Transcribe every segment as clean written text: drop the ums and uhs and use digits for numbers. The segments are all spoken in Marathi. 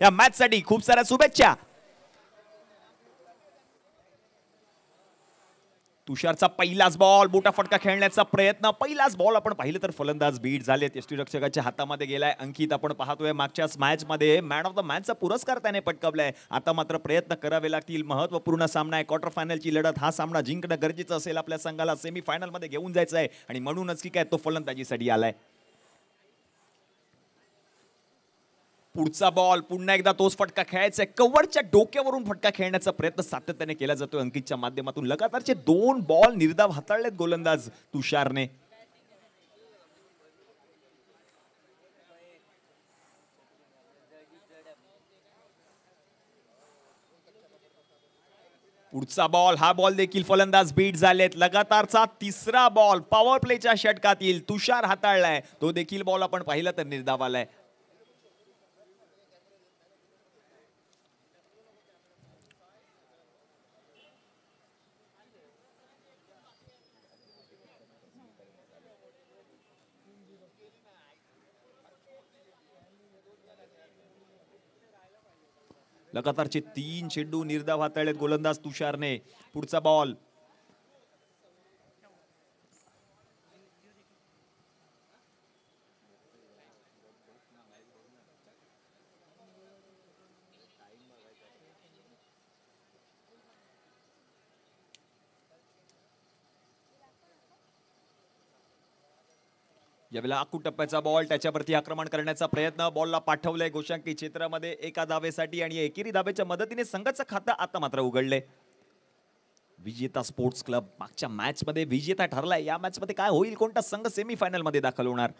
या मॅच साठी खूप साऱ्या शुभेच्छा. तुषारचा पहिलाच बॉल, मोठा फटका खेळण्याचा प्रयत्न. पहिलाच बॉल आपण पाहिलं तर फलंदाज बीट झालेत. यष्टीरक्षकाच्या हातामध्ये गेलाय. अंकित आपण पाहतोय मागच्याच मॅच मध्ये मॅन ऑफ द मॅचचा पुरस्कार त्याने पटकावलाय. आता मात्र प्रयत्न करावे लागतील. महत्त्वपूर्ण सामना आहे, क्वार्टर फायनलची लढत. हा सामना जिंकणं गरजेचं असेल आपल्या संघाला. सेमी फायनल मध्ये घेऊन जायचं आहे आणि म्हणूनच की काय तो फलंदाजीसाठी आलाय. पुढचा बॉल, पुन्हा एकदा तोच फटका खेळायचा. कव्हरच्या डोक्यावरून फटका खेळण्याचा प्रयत्न सातत्याने केला जातोय अंकितच्या माध्यमातून. लगातारचे 2 बॉल निर्धाव हाताळलेत गोलंदाज तुषारने. पुढचा बॉल, हा बॉल देखील फलंदाज बीट झालेत. लगातारचा तिसरा बॉल पॉवर प्लेच्या षटकातील तुषार हाताळलाय. तो देखील बॉल आपण पाहिला तर निर्धाव आलाय. लगातारचे 3 चेंडू निर्धाव हाताळलेत गोलंदाज तुषारने. पुढचा बॉल, यावेळेला आखू टप्प्याचा बॉल, त्याच्यावरती आक्रमण करण्याचा प्रयत्न. बॉलला पाठवलंय गोशांकी क्षेत्रामध्ये एका धावेसाठी आणि एकेरी धावेच्या मदतीने संघाचं खातं आता मात्र उघडले. विजेता स्पोर्ट्स क्लब मागच्या मॅच मध्ये विजेता ठरलाय. या मॅच मध्ये काय होईल, कोणता संघ सेमी फायनल मध्ये दाखल होणार?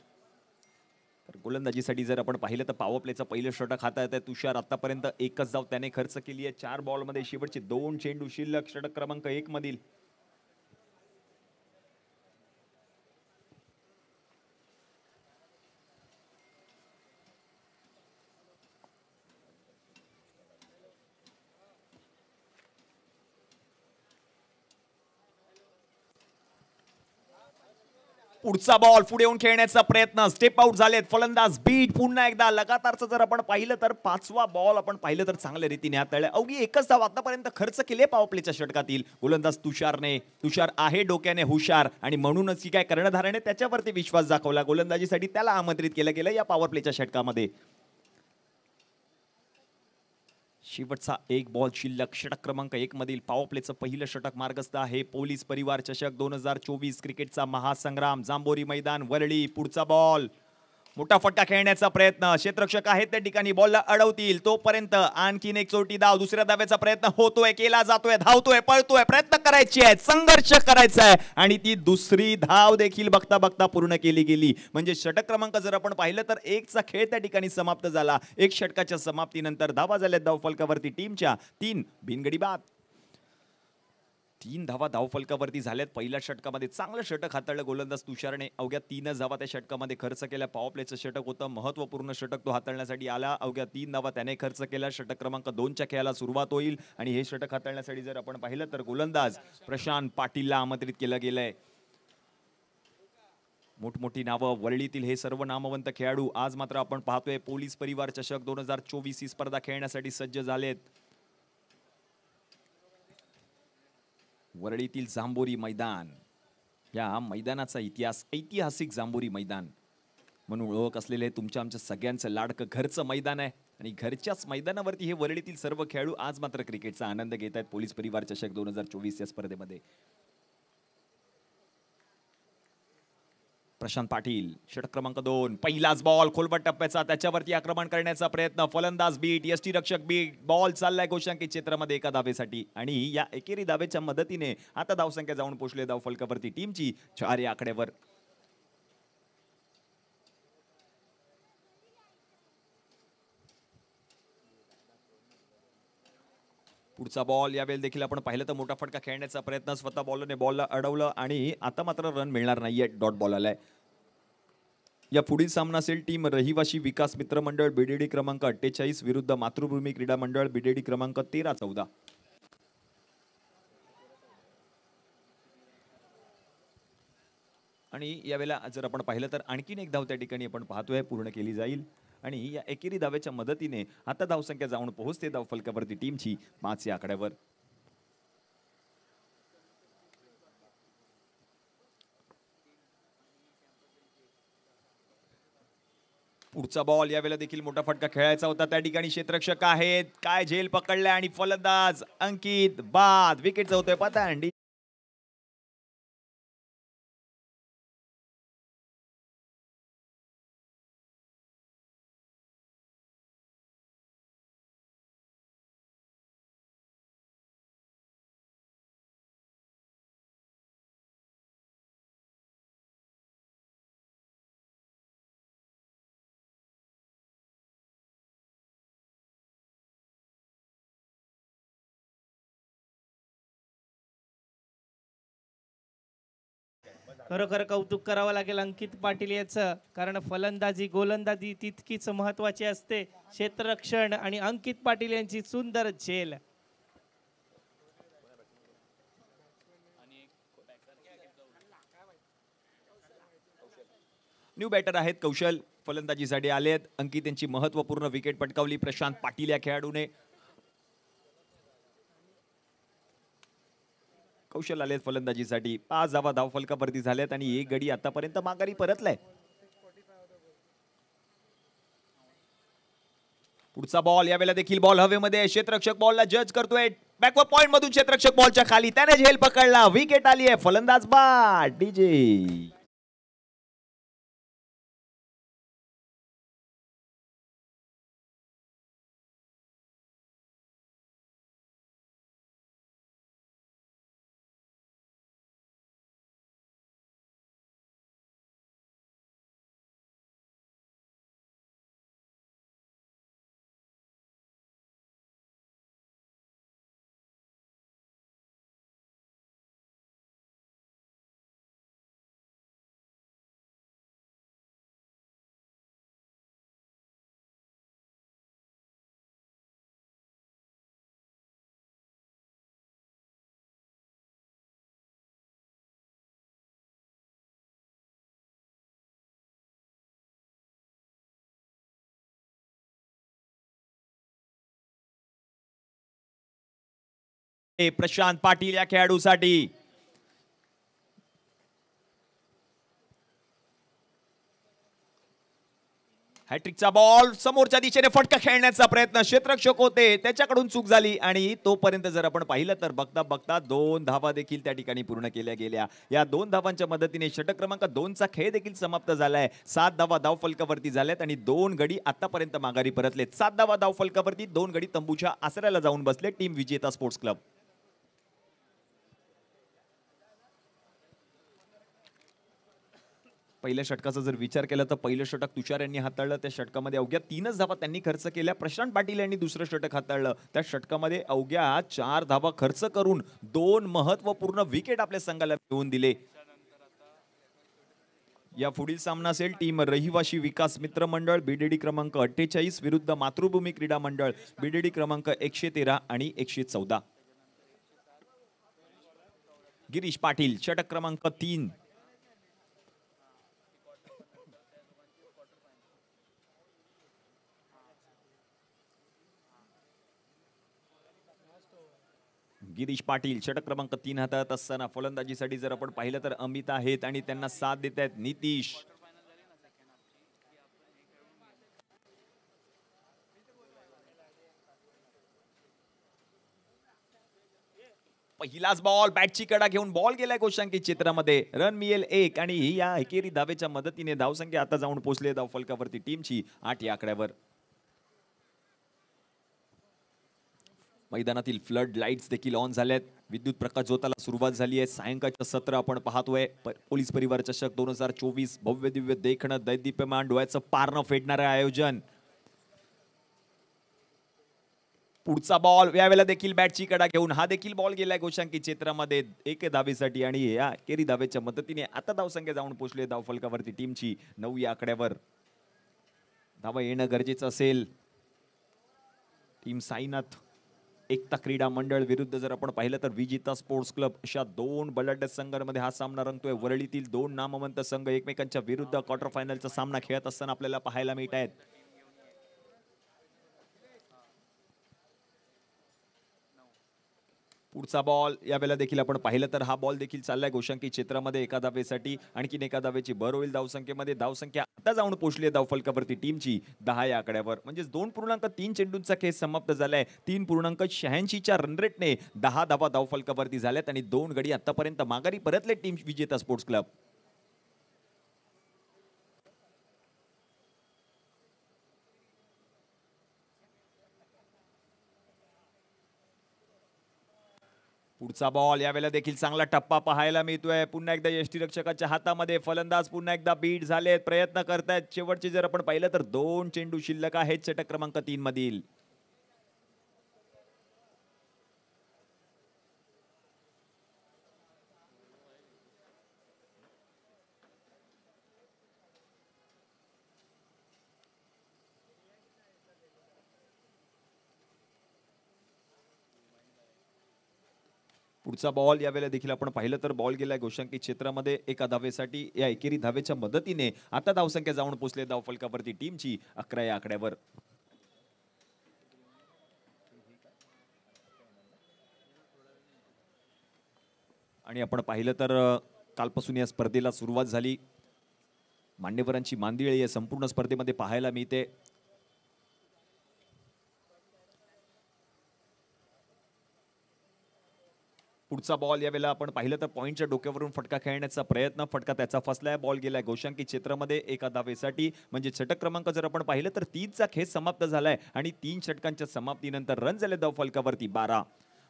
तर गोलंदाजीसाठी जर आपण पाहिलं तर पॉवर प्लेचं पहिलं षटक हातात आहे. तुषार आतापर्यंत एकच धाव त्याने खर्च केली आहे. 4 बॉल मध्ये शेवटचे 2 चेंडू शिल्लक. षटक क्रमांक 1 मधील पुढचा बॉल, पुढे येऊन खेळण्याचा प्रयत्न. स्टेप आउट झालेत फलंदाज बीट. पुन्हा एकदा लगातारचं जर आपण पाहिलं तर 5वा बॉल आपण पाहिलं तर चांगल्या रीतीने हाताळले. अवघी एकच धाव आतापर्यंत खर्च केले पॉवर प्लेच्या षटकातील गोलंदाज तुषारने. तुषार आहे डोक्याने हुशार आणि म्हणूनच की काय कर्णधाराने त्याच्यावरती विश्वास दाखवला. गोलंदाजीसाठी त्याला आमंत्रित केलं गेलं या पॉवर प्लेच्या षटकामध्ये. शेवटचा 1 बॉल शिल्लक. षटक क्रमांक 1 मधील पॉवर प्लेचं पहिलं षटक मार्गस्थ आहे. पोलीस परिवार चषक 2024 क्रिकेटचा महासंग्राम, जांभोरी मैदान, वरळी. पुढचा बॉल, मोठा फटका खेळण्याचा प्रयत्न. क्षेत्ररक्षक आहेत त्या ठिकाणी, बॉलला अडवतील तोपर्यंत आणखीन एक चोटी धाव. दुसऱ्या धावेचा प्रयत्न होतोय, केला जातोय, धावतोय, पळतोय, प्रयत्न करायचे आहेत, संघर्ष करायचा आहे आणि ती दुसरी धाव देखील बघता बघता पूर्ण केली गेली. म्हणजे षटक क्रमांक जर आपण पाहिलं तर 1चा खेळ त्या ठिकाणी समाप्त झाला. 1 षटकाच्या समाप्तीनंतर धावा झाल्या धावफलकावरती टीमच्या 3 बिनगडी बाद. 3 धावा धावफलकावरती झाल्यात. पहिल्या षटकामध्ये चांगलं षटक हाताळलं गोलंदाज तुषारने. अवघ्या 3च धावा त्या षटकामध्ये खर्च केल्या. पॉवर प्लेचं षटक होतं, महत्त्वपूर्ण षटक तो हाताळण्यासाठी आला. अवघ्या 3 धावा त्याने खर्च केल्या. षटक क्रमांक 2च्या खेळाला सुरुवात होईल आणि हे षटक हाताळण्यासाठी जर आपण पाहिलं तर गोलंदाज प्रशांत पाटीलला आमंत्रित केलं गेलंय. मोठमोठी नावं, वरळीतील हे सर्व नामवंत खेळाडू आज मात्र आपण पाहतोय पोलीस परिवार चषक 2024 ही स्पर्धा खेळण्यासाठी सज्ज झालेत. वरळीतील जांभोरी मैदान, या मैदानाचा इतिहास, ऐतिहासिक जांभोरी मैदान म्हणून ओळख असलेले तुमच्या आमच्या सगळ्यांचं लाडकं घरचं मैदान आहे आणि घरच्याच मैदानावरती हे वरळीतील सर्व खेळाडू आज मात्र क्रिकेटचा आनंद घेत आहेत पोलीस परिवार चषक 2024 या स्पर्धेमध्ये. प्रशांत पाटील, षटक क्रमांक 2, पहिलाच बॉल खोलबट टप्प्याचा, त्याच्यावरती आक्रमण करण्याचा प्रयत्न. फलंदाज बीट, यष्टीरक्षक बीट. बॉल चाललाय गोशांकित क्षेत्रामध्ये एका धावेसाठी आणि या एकेरी धावेच्या मदतीने आता धावसंख्या जाऊन पोहोचले धावफलकावरती टीमची 4 या आकड्यावर. पुढचा बॉल, यावेळी देखील आपण पाहिलं तर मोठा फटका खेळण्याचा प्रयत्न. स्वतः बॉलरने बॉलला अडवलं आणि आता मात्र रन मिळणार नाहीये. डॉट बॉल आलाय. या पुढील सामना असेल टीम रहिवाशी विकास मित्र मंडळ बीडीडी क्रमांक 48 विरुद्ध मातृभूमी क्रीडा मंडळ बीडीडी क्रमांक 13-14. आणि यावेळेला जर आपण पाहिलं तर आणखीन एक धाव त्या ठिकाणी आपण पाहतोय पूर्ण केली जाईल. आणि या एकेरी धावेच्या मदतीने आता धावसंख्या जाऊन पोहोचते धावफलकावरती टीमची 5 या आकड्यावर. पुढचा बॉल यावेळेला देखील मोठा फटका खेळायचा होता. त्या ठिकाणी क्षेत्ररक्षक आहेत, काय झेल पकडलाय आणि फलंदाज अंकित बाद. विकेटचा होतोय पतन. खरोखर कौतुक करावं लागेल अंकित पाटील याचं, कारण फलंदाजी गोलंदाजी तितकीच महत्वाची असते. क्षेत्ररक्षण आणि अंकित पाटील यांची सुंदर झेल. न्यू बॅटर आहेत कौशल, फलंदाजीसाठी आलेत. अंकित यांची महत्वपूर्ण विकेट पटकावली प्रशांत पाटील या खेळाडूने. कौशल आलेत फलंदाजीसाठी. 5 धावा धावफलकावरती झाल्यात आणि एक गडी आतापर्यंत माघारी परतलाय. पुढचा बॉल यावेळेला देखील बॉल हवेमध्ये. क्षेत्ररक्षक बॉलला जज करतोय. बॅकवर्ड पॉइंट मधून क्षेत्ररक्षक बॉलच्या खाली, त्याने झेल पकडला. विकेट आली आहे. फलंदाज बाद. डीजे प्रशांत पाटील या खेळाडूसाठी. हॅट्रिकचा बॉल, समोरच्या दिशेने फटका खेळण्याचा प्रयत्न. क्षेत्ररक्षक होते, त्याच्याकडून चूक झाली आणि तोपर्यंत जर आपण पाहिलं तर बघता बघता 2 धावा देखील त्या ठिकाणी पूर्ण केल्या गेल्या. या 2 धावांच्या मदतीने षटक क्रमांक 2 चा खेळ देखील समाप्त झालाय. 7 धावा धावफलकावरती झाल्यात आणि 2 गडी आतापर्यंत माघारी परतलेत. 7 धावा धावफलकावरती, 2 गडी तंबूच्या आसऱ्याला जाऊन बसले टीम विजेता स्पोर्ट्स क्लब. पहिल्या षटकाचा जर विचार केला तर पहिलं षटक तुषार यांनी हाताळलं. त्या षटकामध्ये अवघ्या 3च धावा त्यांनी खर्च केल्या. प्रशांत पाटील यांनी दुसरं षटक हाताळलं. त्या षटकामध्ये अवघ्या 4 धावा खर्च करून 2 महत्वपूर्ण विकेट आपल्या संघाला मिळवून दिले. या पुढील सामना असेल टीम रहिवाशी विकास मित्र मंडळ बीडीडी क्रमांक 48 विरुद्ध मातृभूमी क्रीडा मंडळ बीडीडी क्रमांक 113 आणि 114. गिरीश पाटील षटक क्रमांक 3. गिरीश पाटील षटक क्रमांक 3 हातात असताना फलंदाजीसाठी जर आपण पाहिलं तर अमित आहेत आणि त्यांना साथ देत आहेत नितीश. पहिलाच बॉल, बॅटची कडा घेऊन बॉल गेलाय गोशांकित क्षेत्रामध्ये. रन मिळेल 1 आणि या एकेरी धावेच्या मदतीने धावसंख्या आता जाऊन पोहोचले धावफलकावरती टीमची 8 या आकड्यावर. मैदानातील फ्लड लाईट्स देखील ऑन झाल्यात. विद्युत प्रकाश झोताला सुरुवात झाली आहे. सायंकाळचं सत्र आपण पाहतोय. पोलीस परिवार चषक 2024 भव्य दिव्य देखणं दैदिप्यमान डोळ्याचं पारणं फेडणारं आयोजन. पुढचा बॉल यावेळेला देखील बॅटची कडा घेऊन हा देखील बॉल गेलाय गोशांकित क्षेत्रामध्ये 1 धावेसाठी आणि या केरी धावेच्या मदतीने आता धावसंख्या जाऊन पोहोचले धावफलकावरती टीमची 9 या आकड्यावर. धावा येणं गरजेचं असेल. टीम साईनाथ एकता क्रीडा मंडळ विरुद्ध जर आपण पाहिलं तर विजेता स्पोर्ट्स क्लब अशा 2 बलाढ्य संघांमध्ये हा सामना रंगतोय. वरळीतील 2 नामवंत संघ एकमेकांच्या विरुद्ध क्वार्टर फायनलचा सामना खेळत असताना आपल्याला पाहायला मिळत आहेत. पुढचा बॉल यावेळेला देखील आपण पाहिलं तर हा बॉल देखील चाललाय गोशांकी क्षेत्रामध्ये एका धावेसाठी. आणखीन एका धावेची भर होईल धावसंख्येमध्ये. धावसंख्या आता जाऊन पोहोचली आहे धावफलकावरती टीमची 10 या आकड्यावर. म्हणजेच 2.3 चेंडूंचा खेळ समाप्त झालाय. 3.86च्या रन रेटने 10 धावा धावफलकावरती झाल्यात आणि 2 गडी आतापर्यंत माघारी परतले टीम विजेता स्पोर्ट्स क्लब. पुढचा बॉल यावेळेला देखील चांगला टप्पा पाहायला मिळतोय. पुन्हा एकदा यष्टीरक्षकाच्या हातामध्ये फलंदाज पुन्हा एकदा बीट झालेत, प्रयत्न करतायत. शेवटचे जर आपण पाहिलं तर 2 चेंडू शिल्लक आहेत षटक क्रमांक 3 मधील. पुढचा बॉल यावेळेला देखील आपण पाहिलं तर बॉल गेलाय गोशांकी क्षेत्रामध्ये एका धावेसाठी. या एकेरी धावेच्या मदतीने आता धावसंख्या जाऊन पोहोचले धावफलकावरती टीमची 11 या आकड्यावर. आणि आपण पाहिलं तर कालपासून या स्पर्धेला सुरुवात झाली. मान्यवरांची मांदिळी या संपूर्ण स्पर्धेमध्ये पाहायला मिळते. पुढचा बॉल यावेळेला आपण पाहिलं तर पॉइंटच्या डोक्यावरून फटका खेळण्याचा प्रयत्न. फटका त्याचा फसलाय. बॉल गेलाय गोशांकी क्षेत्रामध्ये एका धावेसाठी. म्हणजे षटक क्रमांक जर आपण पाहिलं तर 3चा खेळ समाप्त झालाय आणि 3 षटकांच्या समाप्तीनंतर रन झाले धावफलकावरती 12.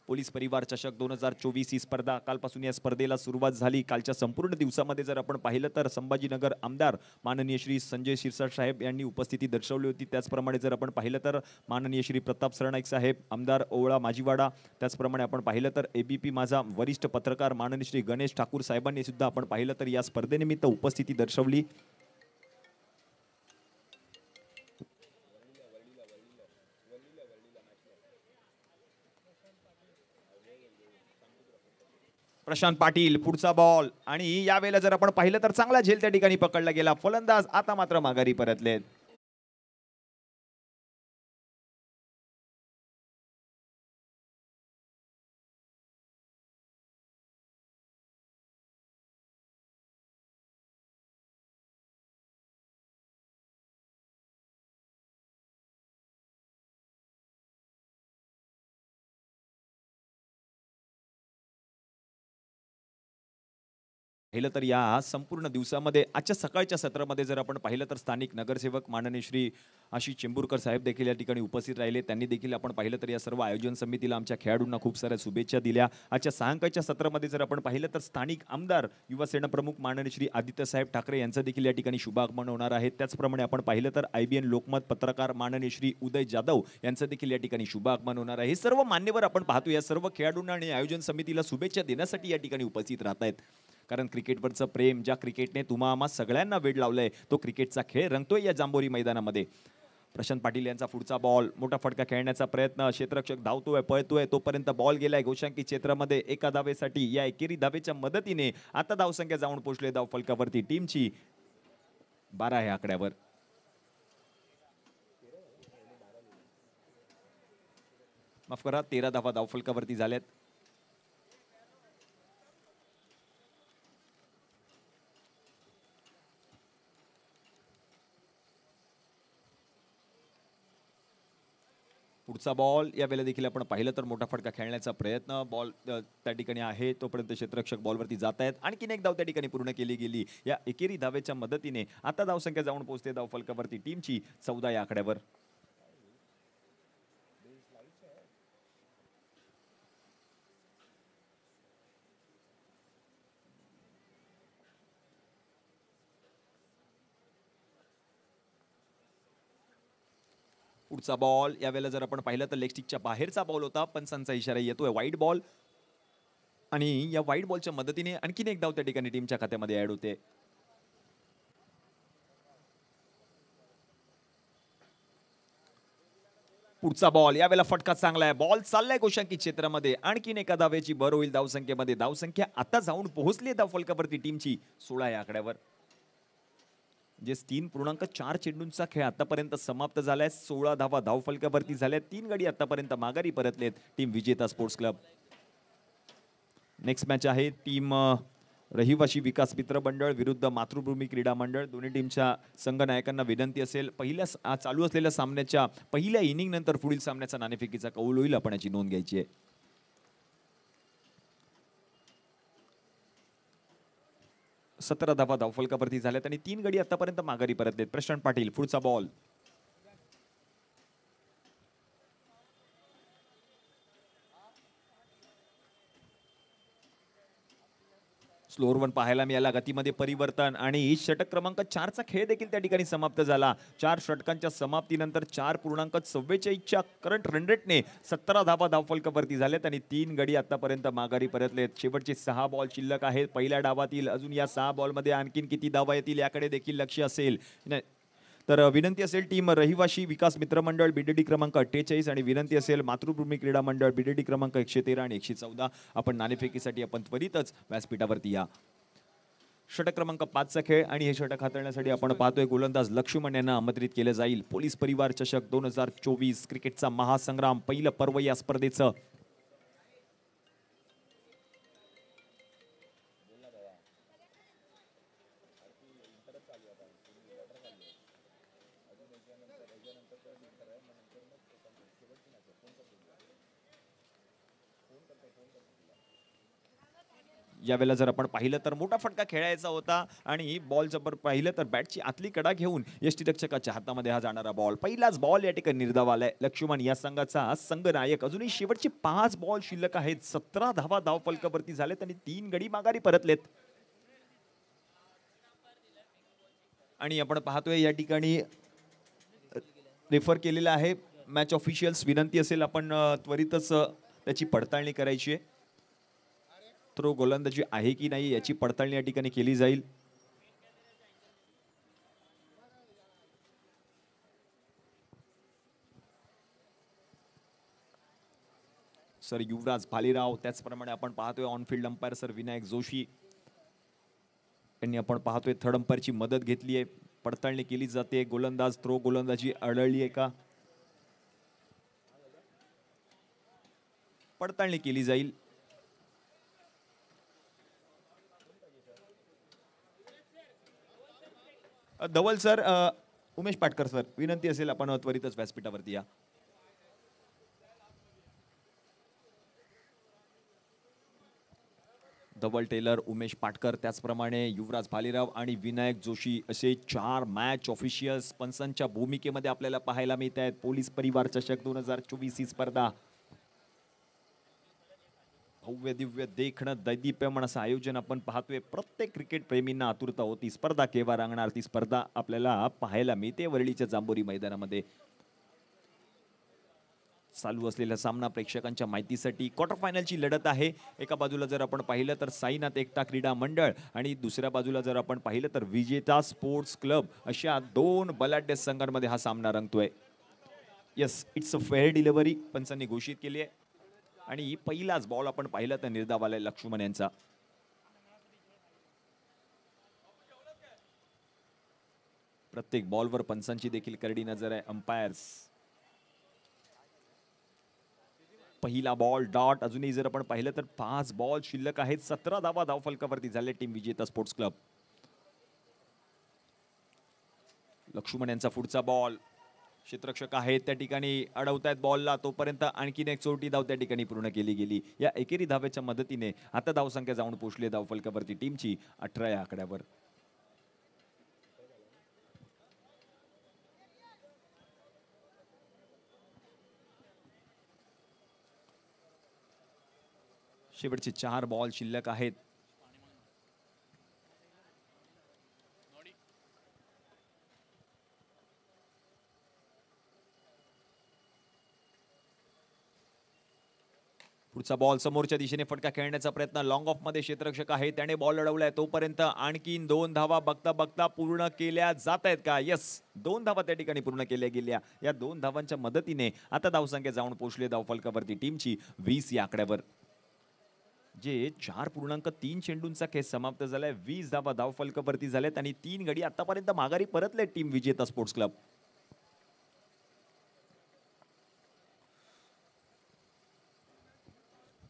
पोलीस परिवार चषक 2024 ही स्पर्धा कालपासून या स्पर्धेला सुरुवात झाली. कालच्या संपूर्ण दिवसामध्ये जर आपण पाहिलं तर संभाजीनगर आमदार माननीय श्री संजय शिरसाट साहेब यांनी उपस्थिती दर्शवली होती. त्याचप्रमाणे जर आपण पाहिलं तर माननीय श्री प्रताप सरनाईक साहेब, आमदार ओवळा माजीवाडा, त्याचप्रमाणे आपण पाहिलं तर एबीपी माझा वरिष्ठ पत्रकार माननीय श्री गणेश ठाकूर साहेबांनी सुद्धा आपण पाहिलं तर या स्पर्धेनिमित्त उपस्थिती दर्शवली. प्रशांत पाटील पुढचा बॉल आणि यावेळेला जर आपण पाहिलं तर चांगला झेल त्या ठिकाणी पकडला गेला. फलंदाज आता मात्र माघारी परतलेत. पाहिलं तर या संपूर्ण दिवसामध्ये आजच्या सकाळच्या सत्रामध्ये जर आपण पाहिलं तर स्थानिक नगरसेवक माननीय श्री आशिष चेंबूरकर साहेब देखील या ठिकाणी उपस्थित राहिले. त्यांनी देखील आपण पाहिलं तर या सर्व आयोजन समितीला आमच्या खेळाडूंना खूप साऱ्या शुभेच्छा दिल्या. आजच्या सायंकाळच्या सत्रामध्ये जर आपण पाहिलं तर स्थानिक आमदार युवा सेना प्रमुख माननीय श्री आदित्य साहेब ठाकरे यांचं देखील या ठिकाणी शुभागमन होणार आहे. त्याचप्रमाणे आपण पाहिलं तर IBN लोकमत पत्रकार माननीय श्री उदय जाधव यांचं देखील या ठिकाणी शुभागमन होणार आहे. हे सर्व मान्यवर आपण पाहतो या सर्व खेळाडूंना आणि आयोजन समितीला शुभेच्छा देण्यासाठी या ठिकाणी उपस्थित राहत आहेत. कारण क्रिकेटवरचं प्रेम, ज्या क्रिकेटने तुम्हा आम्हा सगळ्यांना वेड लावलंय, तो क्रिकेटचा खेळ रंगतोय या जांभोरी मैदानामध्ये. प्रशांत पाटील यांचा पुढचा बॉल, मोठा फटका खेळण्याचा प्रयत्न. क्षेत्ररक्षक धावतोय, पळतोय, तोपर्यंत बॉल गेलाय गोशांकी क्षेत्रामध्ये एका धावेसाठी. या एकेरी धावेच्या मदतीने आता धावसंख्या जाऊन पोहोचले धावफलकावरती टीमची 12 या आकड्यावर. माफ करा, 13 धावा धावफलकावरती झाल्यात. पुढचा बॉल यावेळेला देखील आपण पाहिलं तर मोठा फटका खेळण्याचा प्रयत्न. बॉल त्या ठिकाणी आहे तोपर्यंत क्षेत्ररक्षक बॉलवरती जात आहेत. आणखीन एक धाव त्या ठिकाणी पूर्ण केली गेली. या एकेरी धावेच्या मदतीने आता धावसंख्या जाऊन पोहोचते धावफलकावरती टीमची 14 या आकड्यावर. पुढचा बॉल यावेळेला जर आपण पाहिलं तर लेग स्टिकच्या बाहेरचा बॉल होता. पंचांचा इशारा येतोय वाईड बॉल आणि या वाईड बॉलच्या मदतीने आणखीन एक धाव त्या ठिकाणी टीमच्या खात्यामध्ये ऍड होते. पुढचा बॉल यावेळेला फटका चांगला आहे. बॉल चाललाय गोशांकी क्षेत्रामध्ये. आणखीन एका धावेची भर होईल धावसंख्येमध्ये. धावसंख्या आता जाऊन पोहोचली धावफलकावरती टीमची 16 या आकड्यावर. जे 3.4 चेंडूंचा खेळ आतापर्यंत समाप्त झालाय. 16 धावा धावफलकावरती झाल्या. 3 गडी आतापर्यंत माघारी परतलेत team Vijeta sports club. Next match आहे टीम रहिवाशी विकास मित्र मंडळ विरुद्ध मातृभूमी क्रीडा मंडळ. दोन्ही टीमच्या संघनायकांना विनंती असेल पहिल्या चालू असलेल्या सामन्याच्या पहिल्या इनिंग नंतर पुढील सामन्याचा नाणेफेकीचा कौल होईल, आपण याची नोंद घ्यायची आहे. 17 धावा धावफलकावरती झाल्यात आणि 3 गडी आतापर्यंत माघारी परतलेत. प्रशांत पाटील पुढचा बॉल. स्लोअर वन पाहायला मिळाला, गतीमध्ये परिवर्तन आणि षटक क्रमांक 4चा खेळ देखील त्या ठिकाणी समाप्त झाला. 4 षटकांच्या समाप्तीनंतर 4.44च्या करंट रन रेटने 17 धावा धावफलकावरती झाल्यात आणि 3 गडी आतापर्यंत माघारी परतलेत. शेवटचे 6 बॉल शिल्लक आहेत पहिल्या डावातील. अजून या 6 बॉलमध्ये आणखीन किती धावा येतील याकडे देखील लक्ष असेल. तर विनंती असेल टीम रहिवाशी विकास मित्र मंडळ बीडीडी क्रमांक 48 आणि विनंती असेल मातृभूमी क्रीडा मंडळ बीडीडी क्रमांक 113 आणि 114 आपण नाणेफेकीसाठी आपण त्वरितच व्यासपीठावरती या. षटक क्रमांक 5चा खेळ आणि हे षटक हाताळण्यासाठी आपण पाहतोय गोलंदाज लक्ष्मण यांना आमंत्रित केलं जाईल. पोलीस परिवार चषक 2024 क्रिकेटचा महासंग्राम पहिलं पर्व या स्पर्धेचं. यावेळेला जर आपण पाहिलं तर मोठा फटका खेळायचा होता आणि बॉल जर पाहिलं तर बॅटची आतली कडा घेऊन यष्टीरक्षकाच्या हातामध्ये हा जाणारा बॉल. पहिलाच बॉल या ठिकाणी निर्धाव आलाय. लक्ष्मण या संघाचा संघनायक. अजूनही शेवटचे 5 बॉल शिल्लक आहेत. 17 धावा धावफलकावरती झालेत आणि 3 गडी माघारी परतलेत. आणि आपण पाहतोय या ठिकाणी रेफर केलेला आहे मॅच ऑफिशियल्स. विनंती असेल आपण त्वरितच त्याची पडताळणी करायची आहे. थ्रो गोलंदाजी आहे की नाही याची पडताळणी या ठिकाणी केली जाईल. सर युवराज भालेराव, त्याचप्रमाणे आपण पाहतोय on-field umpire sir Vinayak Joshi यांनी आपण पाहतोय थर्ड अंपायरची मदत घेतली आहे. पडताळणी केली जाते. गोलंदाज थ्रो गोलंदाजी आढळली आहे का पडताळणी केली जाईल. धवल सर, उमेश पाटकर सर, विनंती असेल आपण त्वरितच व्यासपीठावरती या. धवल टेलर, उमेश पाटकर, त्याचप्रमाणे युवराज भालेराव आणि विनायक जोशी असे 4 मॅच ऑफिशियल्स पंचांच्या भूमिकेमध्ये आपल्याला पाहायला मिळत आहेत. पोलीस परिवार चषक 2024 ही स्पर्धा भव्य दिव्य देखणं दैदिप्यमान असं आयोजन आपण पाहतोय. प्रत्येक क्रिकेट प्रेमींना आतुरता होती स्पर्धा केव्हा रंगणार. ती स्पर्धा आपल्याला पाहायला मिळते वरळीच्या जांभोरी मैदानामध्ये. चालू असलेला सामना प्रेक्षकांच्या माहितीसाठी क्वार्टर फायनलची लढत आहे. एका बाजूला जर आपण पाहिलं तर साईनाथ एकता क्रीडा मंडळ आणि दुसऱ्या बाजूला जर आपण पाहिलं तर विजेता स्पोर्ट्स क्लब अशा 2 बलाढ्य संघांमध्ये हा सामना रंगतोय. Yes, it's a fair delivery पंचांनी घोषित केली आहे आणि पहिलाच बॉल आपण पाहिला तर निर्धाव आलाय लक्ष्मण यांचा. प्रत्येक बॉलवर पंचांची देखील करडी नजर आहे. अंपायर्स. पहिला बॉल डॉट. अजूनही जर आपण पाहिलं तर 5 बॉल शिल्लक आहेत. 17 धावा धावफलकावरती झाले team Vijeta sports club. Laxman यांचा पुढचा बॉल. क्षेत्ररक्षक आहेत त्या ठिकाणी अडवतायत बॉलला. तोपर्यंत आणखीन एक चौटी धाव त्या ठिकाणी पूर्ण केली गेली. या एकेरी धावेच्या मदतीने आता धावसंख्या जाऊन पोहोचली धावफलकावरती टीमची 18 या आकड्यावर. शेवटचे 4 बॉल शिल्लक आहेत. पुढचा बॉल समोरच्या दिशेने फटका खेळण्याचा प्रयत्न. लॉंग ऑफ मध्ये क्षेत्ररक्षक आहे त्याने बॉल अडवलाय. तोपर्यंत आणखीन 2 धावा बघता बघता पूर्ण केल्या जात आहेत का. येस, 2 धावा त्या ठिकाणी पूर्ण केल्या गेल्या. या 2 धावांच्या मदतीने आता धावसंख्या जाऊन पोहोचले धावफलकावरती टीमची 20 या आकड्यावर. जे 4.3 चेंडूंचा खेळ समाप्त झालाय. 20 धावा धावफलकावरती झाल्यात आणि 3 गडी आतापर्यंत माघारी परतले team Vijeta sports club.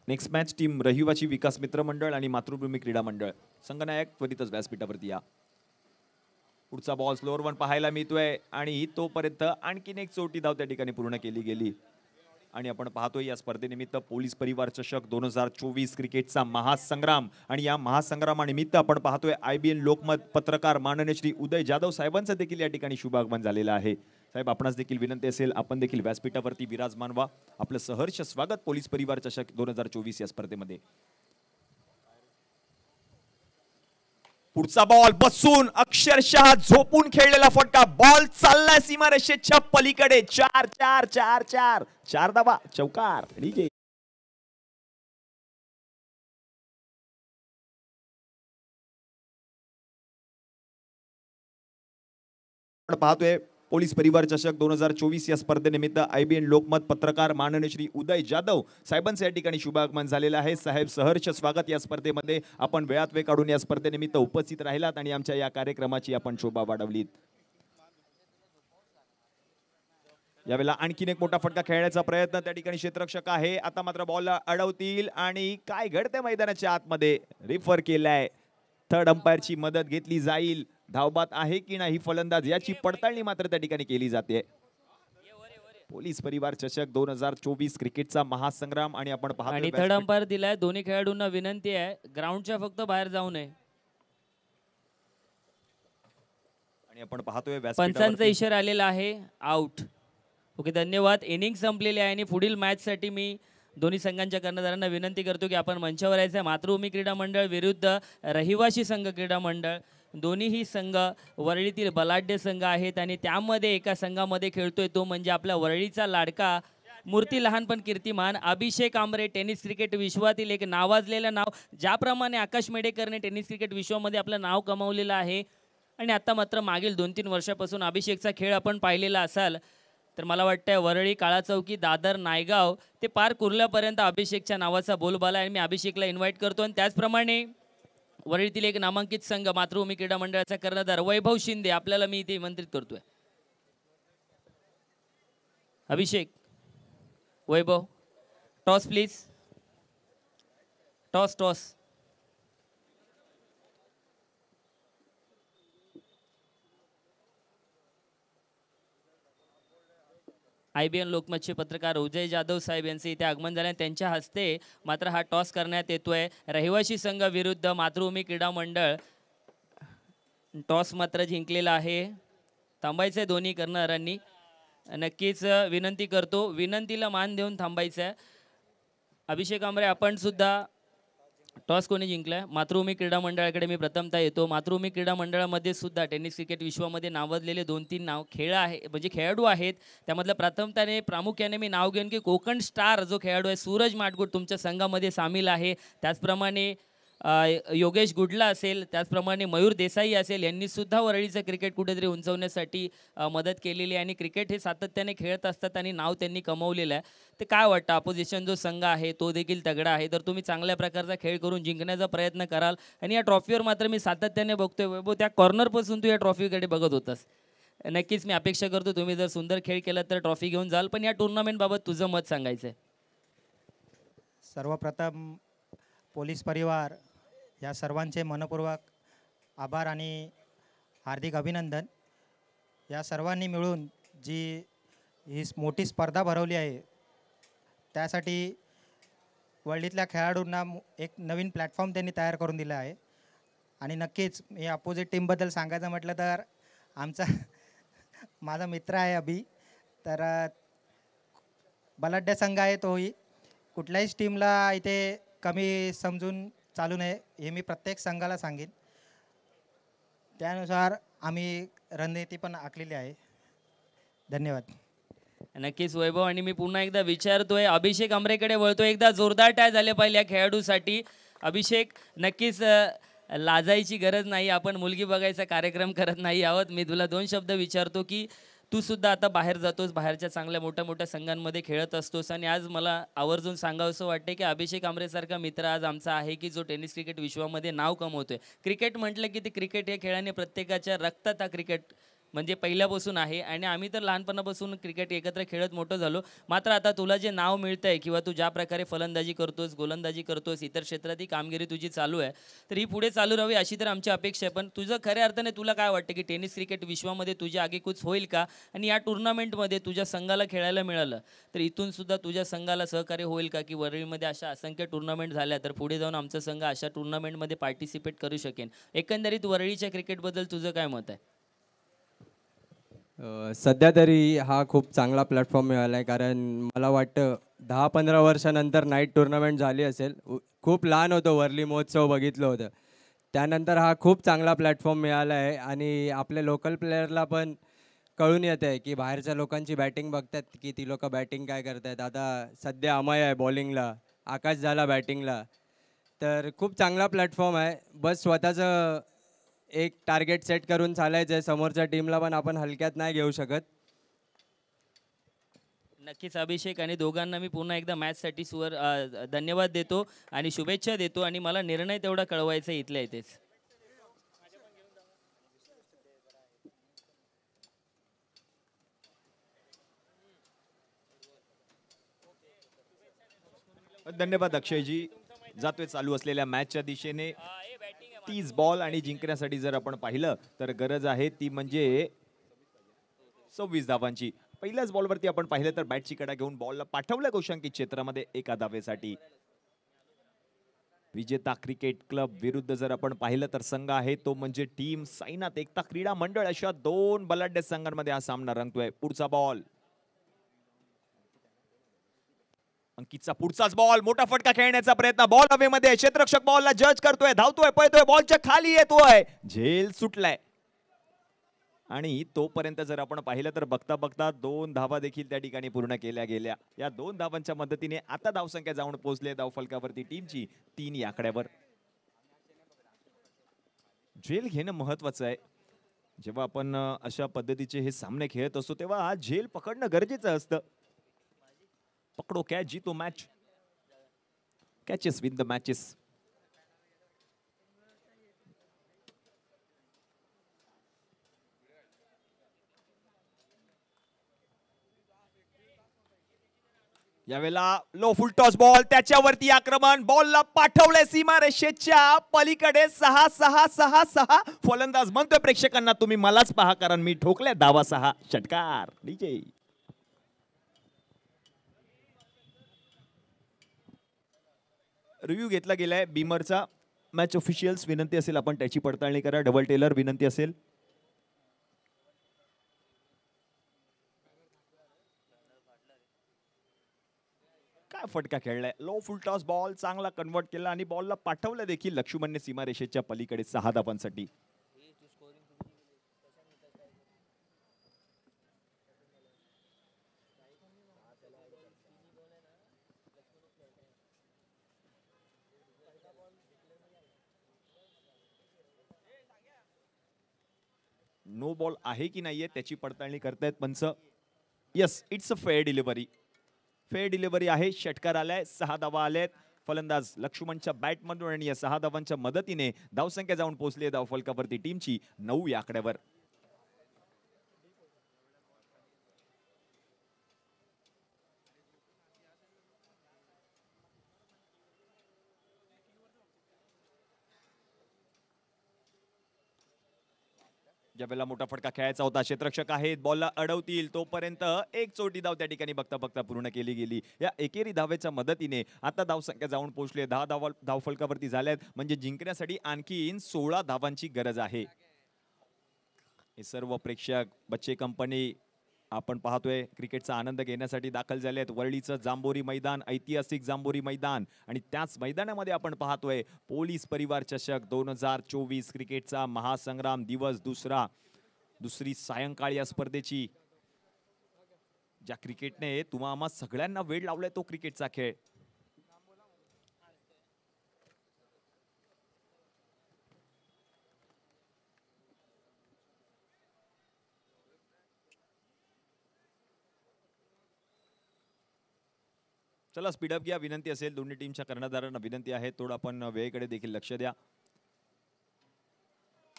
Next match team रहिवाची विकास मित्र मंडळ आणि मातृभूमी क्रीडा मंडळ. संघनायक त्वरितच व्यासपीठावरती या. पुढचा बॉल स्लोअर वन पाहायला मिळतोय आणि तोपर्यंत आणखीन एक चौटी धाव त्या ठिकाणी पूर्ण केली गेली. आणि आपण पाहतोय या स्पर्धेनिमित्त पोलीस परिवार चषक 2024 क्रिकेटचा महासंग्राम आणि या महासंग्रामानिमित्त आपण पाहतोय IBN लोकमत पत्रकार माननीय श्री उदय जाधव साहेबांचं देखील या ठिकाणी शुभागमन झालेलं आहे. साहेब, आपणास देखील विनंती असेल आपण देखील व्यासपीठावरती विराजमान व्हा. आपलं सहर्ष स्वागत पोलीस परिवार चषक 2024 या स्पर्धेमध्ये. पुढचा बॉल बसून अक्षरशः झोपून खेळलेला फटका. बॉल चाललाय सीमारेषेच्या पलीकडे. 4 धावा, चौकार. डीजे पाहतोय पोलीस परिवार चषक 2024 या स्पर्धेनिमित्त IBN लोकमत पत्रकार माननीय श्री उदय जाधव साहेबांचं या ठिकाणी शुभागमन झालेलं आहे. साहेब, सहर्ष स्वागत या स्पर्धेमध्ये. आपण वेळात वेळ काढून या स्पर्धेनिमित्त उपस्थित राहिलात आणि आमच्या या कार्यक्रमाची आपण शोभा वाढवलीत. यावेळेला आणखीन एक मोठा फटका खेळण्याचा प्रयत्न त्या ठिकाणी क्षेत्ररक्षक आहे. आता मात्र बॉलला अडवतील आणि काय घडते मैदानाच्या आतमध्ये रेफर केलाय. थर्ड अंपायरची मदत घेतली जाईल. धावबाद आहे की नाही फलंदाज याची पडताळणी मात्र त्या ठिकाणी केली जाते. पोलीस परिवार चषक 2024 क्रिकेटचा महासंग्राम आणि आपण पाहतो आणि थर्ड अंपायर दिलाय. दोन्ही खेळाडूंना विनंती आहे ग्राउंडच्या फक्त बाहेर जाऊ नये. आणि आपण पाहतोय पंचांचा इशारा आलेला आहे, आउट. ओके, धन्यवाद. इनिंग संपलेली आहे आणि पुढील मॅच साठी मी दोन्ही संघांच्या कर्णधारांना विनंती करतो की आपण मंचावर यायचं. मातृभूमी क्रीडा मंडळ विरुद्ध रहिवाशी संघ क्रीडा मंडळ. दोन्हीही संघ वरळीतील बलाढ्य संघ आहेत आणि त्यामध्ये एका संघामध्ये खेळतोय तो म्हणजे आपला वरळीचा लाडका मूर्ती लहानपण कीर्तिमान अभिषेक आमरे. टेनिस क्रिकेट विश्वातील एक नावाजलेलं नाव. ज्याप्रमाणे आकाश मेडेकरने टेनिस क्रिकेट विश्वामध्ये आपलं नाव कमावलेलं आहे आणि आता मात्र मागील 2-3 वर्षापासून अभिषेकचा खेळ आपण पाहिलेला असाल तर मला वाटतं वरळी, काळाचौकी, दादर, नायगाव ते पार कुर्ल्यापर्यंत अभिषेकच्या नावाचा बोलबाला आहे. मी अभिषेकला इन्व्हाइट करतो आणि त्याचप्रमाणे वरळीतील एक नामांकित संघ मातृभूमी क्रीडा मंडळाचा कर्णधार वैभव शिंदे आपल्याला मी इथे आमंत्रित करतोय. अभिषेक, वैभव, टॉस प्लीज. टॉस. IBN लोकमतचे पत्रकार उदय जाधव साहेब यांचे इथे आगमन झाले. त्यांच्या हस्ते मात्र हा टॉस करण्यात येतोय. रहिवाशी संघ विरुद्ध मातृभूमी क्रीडा मंडळ. टॉस मात्र जिंकलेला आहे. थांबायचं आहे दोन्ही कर्णधारांनी. नक्कीच विनंती करतो, विनंतीला मान देऊन थांबायचं आहे. अभिषेक आमरे, आपण सुद्धा टॉस कोणी जिंकलाय? मातृभूमी क्रीडा मंडळाकडे मी प्रथमतः येतो. मातृभूमी क्रीडा मंडळामध्ये सुद्धा टेनिस क्रिकेट विश्वामध्ये नावाजलेले 2-3 म्हणजे खेळाडू आहेत. त्यामधलं प्रामुख्याने मी नाव घेऊन की कोकण स्टार जो खेळाडू आहे सूरज माडगुड तुमच्या संघामध्ये सामील आहे. त्याचप्रमाणे योगेश गुडला असेल, त्याचप्रमाणे मयूर देसाई असेल, यांनी सुद्धा वरळीचं क्रिकेट कुठेतरी उंचवण्यासाठी मदत केलेली आहे आणि क्रिकेट हे सातत्याने खेळत असतात आणि नाव त्यांनी कमवलेलं आहे. ते काय वाटतं, अपोजिशन जो संघ आहे तो देखील तगडा आहे, तर तुम्ही चांगल्या प्रकारचा खेळ करून जिंकण्याचा प्रयत्न कराल. आणि या ट्रॉफीवर मात्र मी सातत्याने बघतोय वैभव, त्या कॉर्नरपासून तू या ट्रॉफीकडे बघत होतास. नक्कीच मी अपेक्षा करतो तुम्ही जर सुंदर खेळ केला तर ट्रॉफी घेऊन जाल. पण या टुर्नामेंटबाबत तुझं मत सांगायचं आहे. सर्वप्रथम पोलीस परिवार या सर्वांचे मनपूर्वक आभार आणि हार्दिक अभिनंदन. या सर्वांनी मिळून जी ही मोठी स्पर्धा भरवली आहे त्यासाठी वरळीतल्या खेळाडूंना एक नवीन प्लॅटफॉर्म त्यांनी तयार करून दिला आहे. आणि नक्कीच मी अपोजिट टीमबद्दल सांगायचं म्हटलं तर माझा मित्र आहे अभि, तर बलाढ्य संघ आहे तोही. कुठल्याही टीमला इथे कमी समजून चालू नये हे मी प्रत्येक संघाला सांगेन. त्यानुसार आम्ही रणनीती पण आखलेली आहे. धन्यवाद. नक्कीच वैभव. आणि मी पुन्हा एकदा विचारतोय, अभिषेक आमरेकडे वळतोय. एकदा जोरदार टाय झाले पाहिजे या खेळाडूसाठी. अभिषेक, नक्कीच लाजायची गरज नाही, आपण मुलगी बघायचा कार्यक्रम करत नाही आहोत. मी तुला 2 शब्द विचारतो की तू सुद्धा आता बाहेर जातोस, बाहेरच्या चांगल्या मोठ्या संघांमध्ये खेळत असतोस आणि आज मला आवर्जून सांगावंसं वाटते की अभिषेक आमरेसारखा मित्र आज आमचा आहे की जो टेनिस क्रिकेट विश्वामध्ये नाव कमवतोय. क्रिकेट म्हटलं की ते क्रिकेट या खेळाने प्रत्येकाच्या रक्तात हा क्रिकेट म्हणजे पहिल्यापासून आहे आणि आम्ही तर लहानपणापासून क्रिकेट एकत्र खेळत मोठं झालो. मात्र आता तुला जे नाव मिळतंय किंवा तू ज्या प्रकारे फलंदाजी करतोस, गोलंदाजी करतोस, इतर क्षेत्रातही कामगिरी तुझी चालू आहे, तर ही पुढे चालू राहावी अशी तर आमची अपेक्षा आहे. पण तुझं खऱ्या अर्थाने तुला काय वाटतं की टेनिस क्रिकेट विश्वामध्ये तुझी आगेकूच होईल का? आणि या टुर्नामेंटमध्ये तुझ्या संघाला खेळायला मिळालं तर इथून सुद्धा तुझ्या संघाला सहकार्य होईल का? की वरळीमध्ये अशा असंख्य टुर्नामेंट झाल्या तर पुढे जाऊन आमचा संघ अशा टुर्नामेंटमध्ये पार्टिसिपेट करू शकेन. एकंदरीत वरळीच्या क्रिकेटबद्दल तुझं काय मत आहे? सध्या तरी हा खूप चांगला प्लॅटफॉर्म मिळाला आहे, कारण मला वाटतं 10-15 वर्षानंतर नाईट टुर्नामेंट झाली असेल. खूप लहान होतो, वर्ली महोत्सव बघितलं होतं. त्यानंतर हा खूप चांगला प्लॅटफॉर्म मिळाला आहे आणि आपल्या लोकल प्लेयरला पण कळून येत आहे की बाहेरच्या लोकांची बॅटिंग बघतात की ती लोक बॅटिंग काय करतात. आता सध्या अमय आहे बॉलिंगला, आकाश झाला बॅटिंगला, तर खूप चांगला प्लॅटफॉर्म आहे. बस स्वतःचं एक टार्गेट सेट करून चालायचं आहे. समोरच्या टीमला पण आपण हलक्यात नाही घेऊ शकत. नक्कीच अभिषेक आणि दोघांना मी पुन्हा एकदा मॅचसाठी धन्यवाद देतो आणि शुभेच्छा देतो आणि मला निर्णय तेवढा कळवायचा आहे इथल्या इथेच. धन्यवाद अक्षयजी. जातोय चालू असलेल्या मॅचच्या दिशेने. 30 बॉल आणि जिंकण्यासाठी जर आपण पाहिलं तर गरज आहे ती म्हणजे 26 धावांची. पहिल्याच बॉलवरती आपण पाहिलं तर बॅटची कडा घेऊन बॉलला पाठवलं गोशांकित क्षेत्रामध्ये एका धावेसाठी. विजेता क्रिकेट क्लब विरुद्ध जर आपण पाहिलं तर संघ आहे तो म्हणजे टीम साईनाथ एकता क्रीडा मंडळ. अशा दोन बलाढ्य संघांमध्ये हा सामना रंगतोय. पुढचा बॉल, अंकितचा पुढचाच बॉल, मोठा फटका खेळण्याचा प्रयत्न, बॉल हवेमध्ये, क्षेत्ररक्षक बॉलला जज करतोय, धावतोय, पळतोय, बॉलच्या खाली येतोय, झेल सुटलाय. आणि तोपर्यंत जर आपण पाहिलं तर बघता बघता 2 धावा देखील त्या ठिकाणी पूर्ण केल्या गेल्या. या 2 धावांच्या मदतीने आता धावसंख्या जाऊन पोहोचले धावफलकावरती टीमची 3 या आकड्यावर. झेल घेणं महत्वाचं आहे. जेव्हा आपण अशा पद्धतीचे हे सामने खेळत असतो तेव्हा झेल पकडणं गरजेचं असतं. पकड़ो कैच, जीतो match. Catches win the matches. यावेळेला लो फुल टॉस बॉल, त्याच्यावरती आक्रमण, बॉलला पाठवलंय सीमारेषेच्या पलीकडे. 6-6-6-6. फलंदाज म्हणतोय प्रेक्षकांना तुम्ही मलाच पहा कारण मी ठोकल्या धावा 6. षटकार डीजे. रिव्ह्यू घेतला गेलाय बीमरचा. मॅच ऑफिशियल्स विनंती असेल आपण त्याची पडताळणी करा. डबल टेलर विनंती असेल. काय फटका खेळलाय. लो फुल टॉस बॉल चांगला कन्वर्ट केला आणि बॉलला पाठवलं देखील लक्ष्मणने सीमारेषेच्या पलीकडे 6 धावांसाठी. नो बॉल आहे की नाहीये त्याची पडताळणी करतायत पंच. Yes, it's a fair delivery. Fair delivery आहे. षटकार आलाय, 6 धावा आल्यात फलंदाज लक्ष्मणच्या बॅटमधून आणि या 6 धावांच्या मदतीने धावसंख्या जाऊन पोहोचली धावफलकावरती टीमची 9 या आकड्यावर. ज्यावेळेला मोठा फटका खेळायचा होता, क्षेत्ररक्षक आहेत, बॉलला अडवतील तोपर्यंत एक चोटी धाव त्या ठिकाणी बघता बघता पूर्ण केली गेली. या एकेरी धावेच्या मदतीने आता धावसंख्या जाऊन पोहोचली 10 धावफलकावरती झाल्यात. म्हणजे जिंकण्यासाठी आणखीन 16 धावांची गरज आहे. हे सर्व प्रेक्षक बच्चे कंपनी आपण पाहतोय क्रिकेटचा आनंद घेण्यासाठी दाखल झाले आहेत. वरळीचं जांभोरी मैदान, ऐतिहासिक जांभोरी मैदान आणि त्याच मैदानामध्ये आपण पाहतोय पोलीस परिवार चषक 2024 क्रिकेटचा महासंग्राम दिवस दुसरी सायंकाळ या स्पर्धेची. ज्या क्रिकेटने तुम्हा आम्हा सगळ्यांना वेळ लावलाय तो क्रिकेटचा खेळ. चला स्पीडअप घ्या. विनंती असेल दोन्ही टीमच्या कर्णधारांना विनंती आहे थोडं आपण वेळेकडे देखील लक्ष द्या.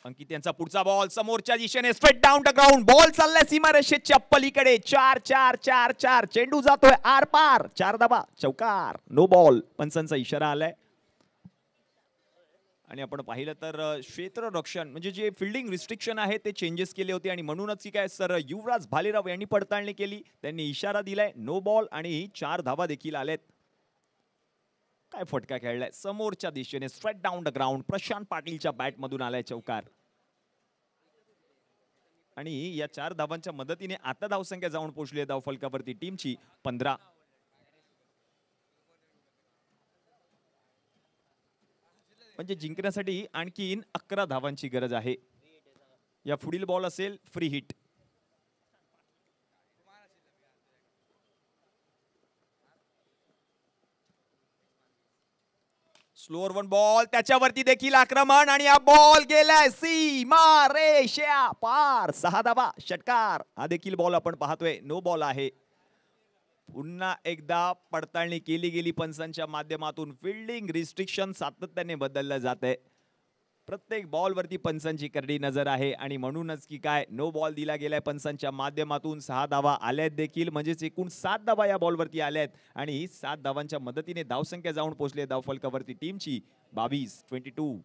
अंकित यांचा पुढचा बॉल समोरच्या दिशेने straight down the ground. Ball चाललाय सीमारेषेच्या पलीकडे. 4-4-4-4 चेंडू जातोय आर पार. 4 धावा, चौकार, नो बॉल. पंचांचा इशारा आलाय. आणि आपण पाहिलं तर क्षेत्ररक्षण म्हणजे जे फिल्डिंग रिस्ट्रिक्शन आहे ते चेंजेस केले होते आणि म्हणूनच की काय सर युवराज भालेराव यांनी पडताळणी केली. त्यांनी इशारा दिलाय नो बॉल आणि 4 धावा देखील आलेत. काय फटका खेळलाय समोरच्या दिशेने straight down the ground. Prashant पाटीलच्या बॅट मधून आलाय चौकार. आणि या 4 धावांच्या मदतीने आता धावसंख्या जाऊन पोहोचली आहे धावफलकावरती टीमची 15. म्हणजे जिंकण्यासाठी आणखीन 11 धावांची गरज आहे. या पुढील बॉल असेल free hit. Slower one ball त्याच्यावरती देखील आक्रमण आणि हा बॉल गेलाय सीमा रेषा पार. 6 धावा, षटकार. हा देखील बॉल आपण पाहतोय नो बॉल आहे. पुन्हा एकदा पडताळणी केली गेली पंचांच्या माध्यमातून. फिल्डिंग रिस्ट्रिक्शन सातत्याने बदललं जात आहे. प्रत्येक बॉल वरती पंचांची करडी नजर आहे आणि म्हणूनच की काय नो बॉल दिला गेलाय पंचांच्या माध्यमातून. 6 धावा आल्यात देखील म्हणजेच एकूण 7 धावा या बॉल वरती आल्यात आणि 7 धावांच्या मदतीने धावसंख्या जाऊन पोहोचली धावफलकावरती टीमची 22-22.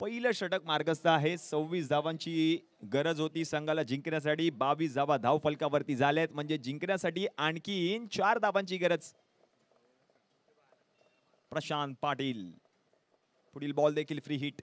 पहिलं षटक मार्गस्थ आहे. 26 धावांची गरज होती संघाला जिंकण्यासाठी. 22 धावा धावफलकावरती झाल्यात म्हणजे जिंकण्यासाठी आणखीन 4 धावांची गरज. प्रशांत पाटील पुढील बॉल देखील फ्री हिट.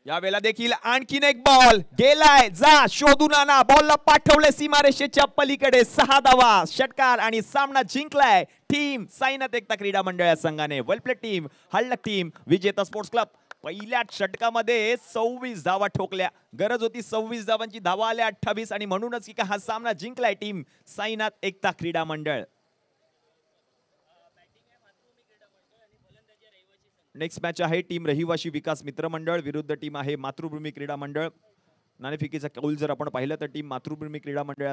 यावेळेला देखील आणखीन एक बॉल गेलाय. जा शोधून आणा. बॉलला पाठवले सीमारेषेच्या पलीकडे. 6 धावा, षटकार आणि सामना जिंकलाय टीम साईनाथ एकता क्रीडा मंडळ या संघाने. वेल प्लेड टीम, हळद टीम, विजेता स्पोर्ट्स क्लब. पहिल्या षटकामध्ये 26 धावा ठोकल्या. गरज होती 26 धावांची. धावा आल्या 28 आणि म्हणूनच की हा सामना जिंकलाय टीम साईनाथ एकता क्रीडा मंडळ. नेक्स्ट मॅच आहे टीम रहिवाशी विकास मित्र मंडळ विरुद्ध टीम आहे मातृभूमी क्रीडा मंडळ. नाणेफेकीचा कौल जर आपण पाहिलं तर टीम मातृभूमी क्रीडा मंडळ